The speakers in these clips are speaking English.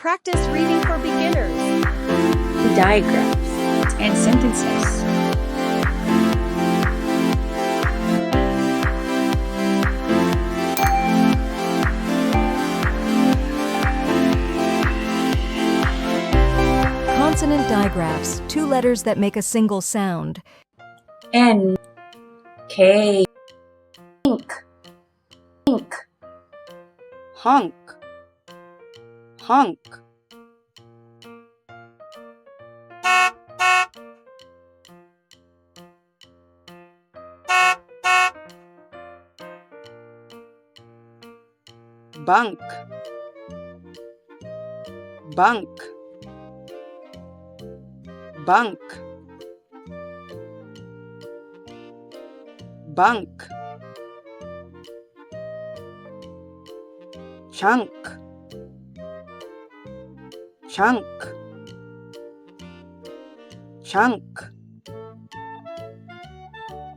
Practice reading for beginners. Digraphs and sentences. Consonant digraphs, two letters that make a single sound. N K ink ink hunk hunk bunk bunk bunk bunk chunk chunk chunk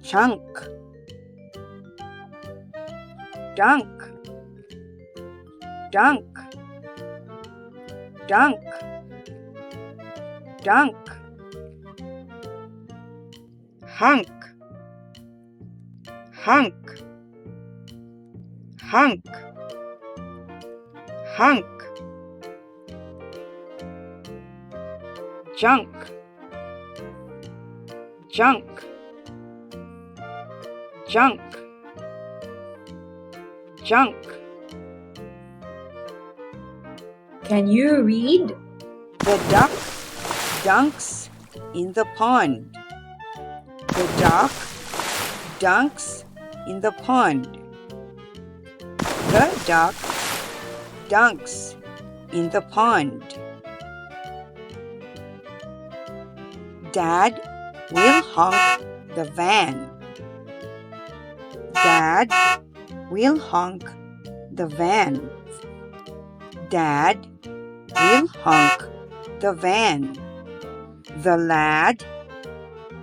chunk dunk dunk dunk dunk hunk hunk hunk hunk junk junk junk junk. Can you read? The duck dunks in the pond. The duck dunks in the pond. The duck dunks in the pond. Dad will honk the van. Dad will honk the van. Dad will honk the van. The lad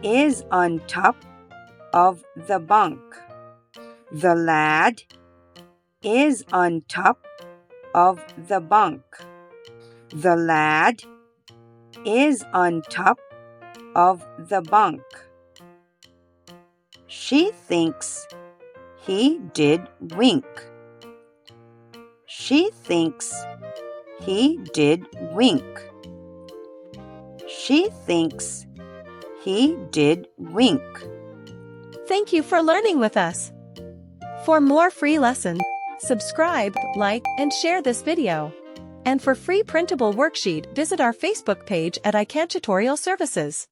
is on top of the bunk. The lad is on top of the bunk. The lad is on top of the bunk. She thinks he did wink. She thinks he did wink. She thinks he did wink. Thank you for learning with us. For more free lessons, subscribe, like, and share this video. And for free printable worksheet, visit our Facebook page at iCantutorial Services.